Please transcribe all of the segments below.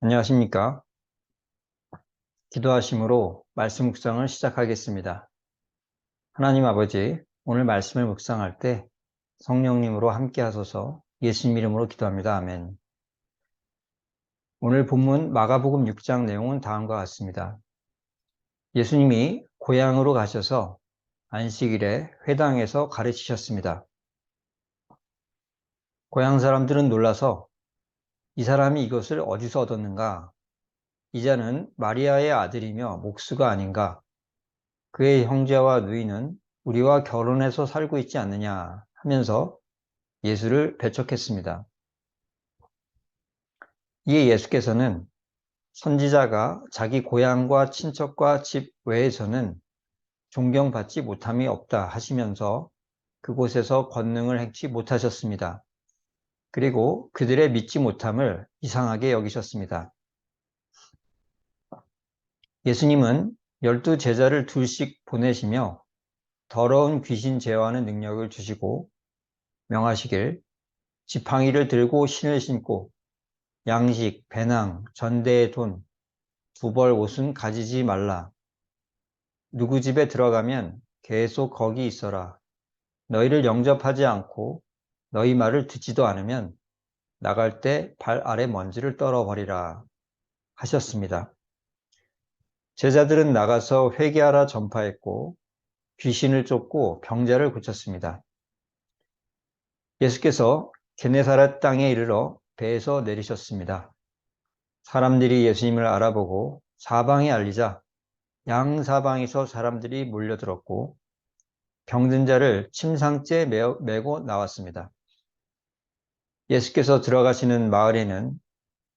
안녕하십니까? 기도하심으로 말씀 묵상을 시작하겠습니다. 하나님 아버지, 오늘 말씀을 묵상할 때 성령님으로 함께 하소서. 예수님 이름으로 기도합니다. 아멘. 오늘 본문 마가복음 6장 내용은 다음과 같습니다. 예수님이 고향으로 가셔서 안식일에 회당에서 가르치셨습니다. 고향 사람들은 놀라서 이 사람이 이것을 어디서 얻었는가? 이자는 마리아의 아들이며 목수가 아닌가? 그의 형제와 누이는 우리와 결혼해서 살고 있지 않느냐 하면서 예수를 배척했습니다. 이에 예수께서는 선지자가 자기 고향과 친척과 집 외에서는 존경받지 못함이 없다 하시면서 그곳에서 권능을 행치 못하셨습니다. 그리고 그들의 믿지 못함을 이상하게 여기셨습니다. 예수님은 12 제자를 둘씩 보내시며 더러운 귀신 제어하는 능력을 주시고 명하시길 지팡이를 들고 신을 신고 양식, 배낭, 전대의 돈, 두 벌 옷은 가지지 말라. 누구 집에 들어가면 계속 거기 있어라. 너희를 영접하지 않고 너희 말을 듣지도 않으면 나갈 때 발 아래 먼지를 떨어버리라 하셨습니다. 제자들은 나가서 회개하라 전파했고 귀신을 쫓고 병자를 고쳤습니다. 예수께서 게네사렛 땅에 이르러 배에서 내리셨습니다. 사람들이 예수님을 알아보고 사방에 알리자 양사방에서 사람들이 몰려들었고 병든 자를 침상째에 메고 나왔습니다. 예수께서 들어가시는 마을에는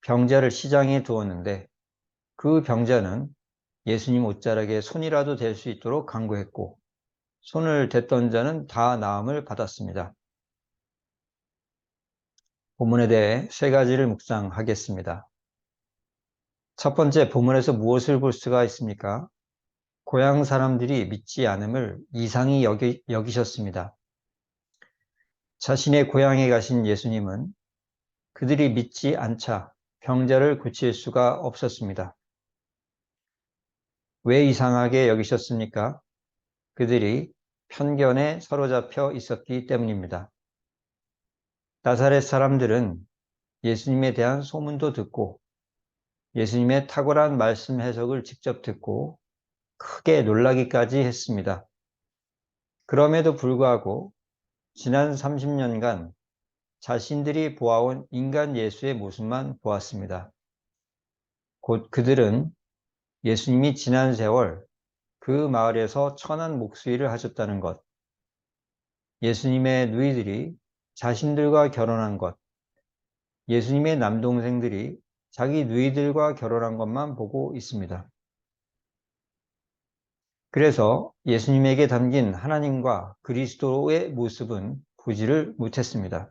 병자를 시장에 두었는데 그 병자는 예수님 옷자락에 손이라도 댈 수 있도록 간구했고 손을 댔던 자는 다 나음을 받았습니다. 본문에 대해 세 가지를 묵상하겠습니다. 첫 번째, 본문에서 무엇을 볼 수가 있습니까? 고향 사람들이 믿지 않음을 이상히 여기셨습니다. 자신의 고향에 가신 예수님은 그들이 믿지 않자 병자를 고칠 수가 없었습니다. 왜 이상하게 여기셨습니까? 그들이 편견에 사로잡혀 있었기 때문입니다. 나사렛 사람들은 예수님에 대한 소문도 듣고 예수님의 탁월한 말씀 해석을 직접 듣고 크게 놀라기까지 했습니다. 그럼에도 불구하고 지난 30년간 자신들이 보아온 인간 예수의 모습만 보았습니다. 곧 그들은 예수님이 지난 세월 그 마을에서 천한 목수일을 하셨다는 것, 예수님의 누이들이 자신들과 결혼한 것, 예수님의 남동생들이 자기 누이들과 결혼한 것만 보고 있습니다. 그래서 예수님에게 담긴 하나님과 그리스도의 모습은 보지를 못했습니다.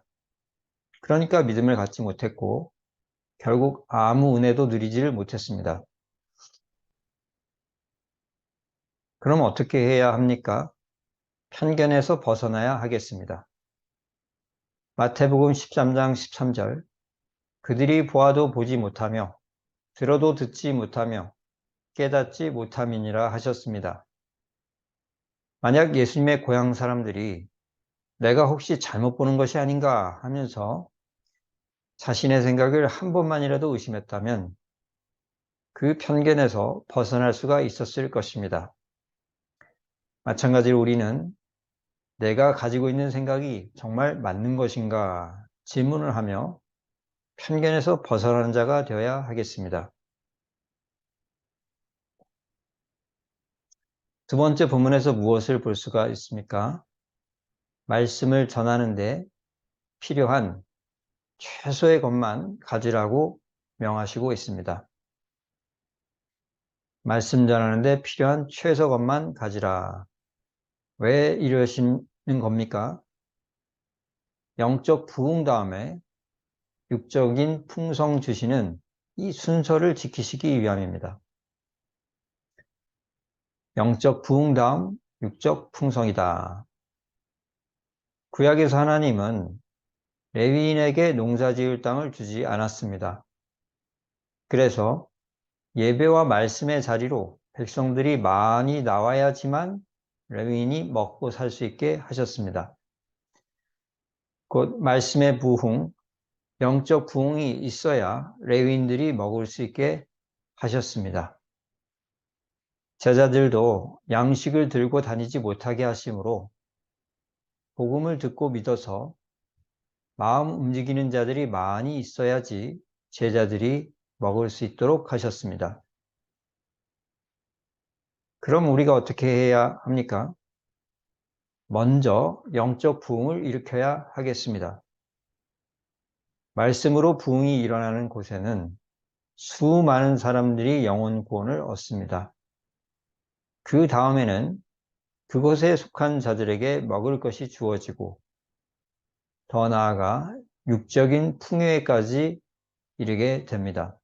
그러니까 믿음을 갖지 못했고 결국 아무 은혜도 누리지를 못했습니다. 그럼 어떻게 해야 합니까? 편견에서 벗어나야 하겠습니다. 마태복음 13장 13절 그들이 보아도 보지 못하며 들어도 듣지 못하며 깨닫지 못함이니라 하셨습니다. 만약 예수님의 고향 사람들이 내가 혹시 잘못 보는 것이 아닌가 하면서 자신의 생각을 한 번만이라도 의심했다면 그 편견에서 벗어날 수가 있었을 것입니다. 마찬가지로 우리는 내가 가지고 있는 생각이 정말 맞는 것인가 질문을 하며 편견에서 벗어나는 자가 되어야 하겠습니다. 두 번째 부문에서 무엇을 볼 수가 있습니까? 말씀을 전하는데 필요한 최소의 것만 가지라고 명하시고 있습니다. 말씀 전하는데 필요한 최소 것만 가지라. 왜 이러시는 겁니까? 영적 부흥 다음에 육적인 풍성 주시는 이 순서를 지키시기 위함입니다. 영적 부흥 다음 육적 풍성이다. 구약에서 하나님은 레위인에게 농사 지을 땅을 주지 않았습니다. 그래서 예배와 말씀의 자리로 백성들이 많이 나와야지만 레위인이 먹고 살 수 있게 하셨습니다. 곧 말씀의 부흥, 영적 부흥이 있어야 레위인들이 먹을 수 있게 하셨습니다. 제자들도 양식을 들고 다니지 못하게 하심으로 복음을 듣고 믿어서 마음 움직이는 자들이 많이 있어야지 제자들이 먹을 수 있도록 하셨습니다. 그럼 우리가 어떻게 해야 합니까? 먼저 영적 부흥을 일으켜야 하겠습니다. 말씀으로 부흥이 일어나는 곳에는 수많은 사람들이 영혼 구원을 얻습니다. 그 다음에는 그곳에 속한 자들에게 먹을 것이 주어지고 더 나아가 육적인 풍요에까지 이르게 됩니다.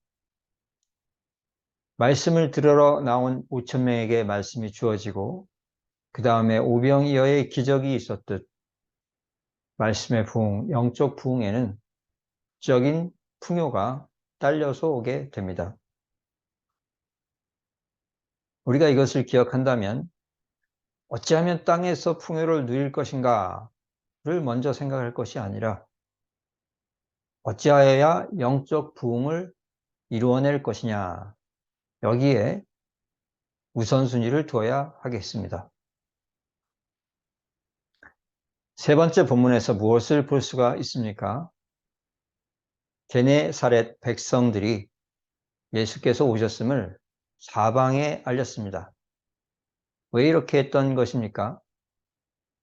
말씀을 들으러 나온 5천 명에게 말씀이 주어지고 그 다음에 오병이어의 기적이 있었듯 말씀의 부흥, 영적 부흥에는 적인 풍요가 딸려서 오게 됩니다. 우리가 이것을 기억한다면 어찌하면 땅에서 풍요를 누릴 것인가를 먼저 생각할 것이 아니라 어찌하여야 영적 부흥을 이루어낼 것이냐, 여기에 우선순위를 두어야 하겠습니다. 세 번째 본문에서 무엇을 볼 수가 있습니까? 게네사렛 백성들이 예수께서 오셨음을 사방에 알렸습니다. 왜 이렇게 했던 것입니까?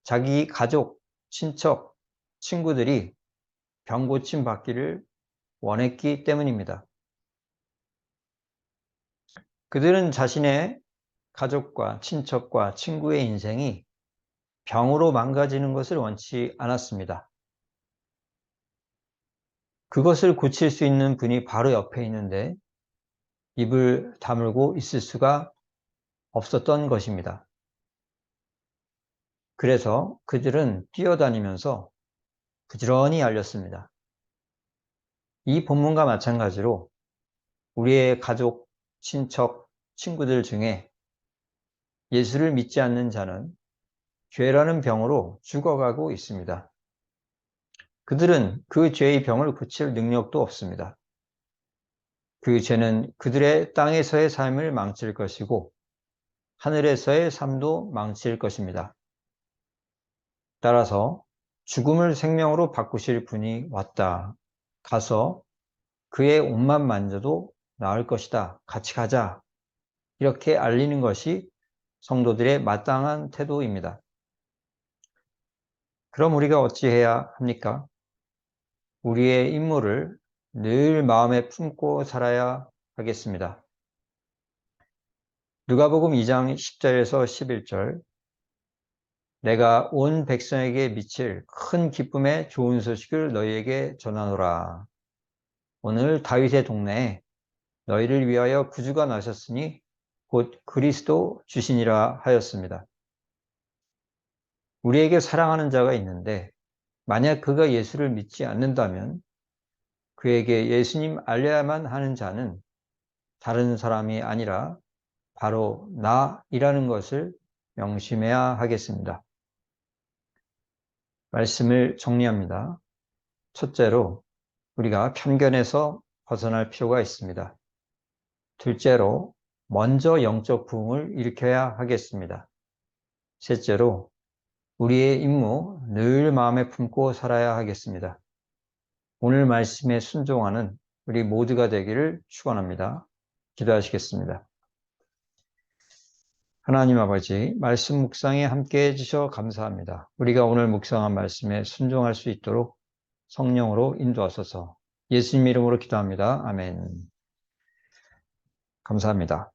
자기 가족, 친척, 친구들이 병 고침 받기를 원했기 때문입니다. 그들은 자신의 가족과 친척과 친구의 인생이 병으로 망가지는 것을 원치 않았습니다. 그것을 고칠 수 있는 분이 바로 옆에 있는데 입을 다물고 있을 수가 없었던 것입니다. 그래서 그들은 뛰어다니면서 부지런히 알렸습니다. 이 본문과 마찬가지로 우리의 가족, 친척, 친구들 중에 예수를 믿지 않는 자는 죄라는 병으로 죽어가고 있습니다. 그들은 그 죄의 병을 고칠 능력도 없습니다. 그 죄는 그들의 땅에서의 삶을 망칠 것이고 하늘에서의 삶도 망칠 것입니다. 따라서 죽음을 생명으로 바꾸실 분이 왔다. 가서 그의 옷만 만져도 나을 것이다. 같이 가자. 이렇게 알리는 것이 성도들의 마땅한 태도입니다. 그럼 우리가 어찌해야 합니까? 우리의 임무를 늘 마음에 품고 살아야 하겠습니다. 누가복음 2장 10절에서 11절 내가 온 백성에게 미칠 큰 기쁨의 좋은 소식을 너희에게 전하노라. 오늘 다윗의 동네에 너희를 위하여 구주가 나셨으니 곧 그리스도 주시니라 하였습니다. 우리에게 사랑하는 자가 있는데 만약 그가 예수를 믿지 않는다면 그에게 예수님 알려야만 하는 자는 다른 사람이 아니라 바로 나이라는 것을 명심해야 하겠습니다. 말씀을 정리합니다. 첫째로 우리가 편견에서 벗어날 필요가 있습니다. 둘째로 먼저 영적 부흥을 일으켜야 하겠습니다. 셋째로 우리의 임무 늘 마음에 품고 살아야 하겠습니다. 오늘 말씀에 순종하는 우리 모두가 되기를 축원합니다. 기도하시겠습니다. 하나님 아버지, 말씀 묵상에 함께 해주셔 감사합니다. 우리가 오늘 묵상한 말씀에 순종할 수 있도록 성령으로 인도하소서. 예수님 이름으로 기도합니다. 아멘. 감사합니다.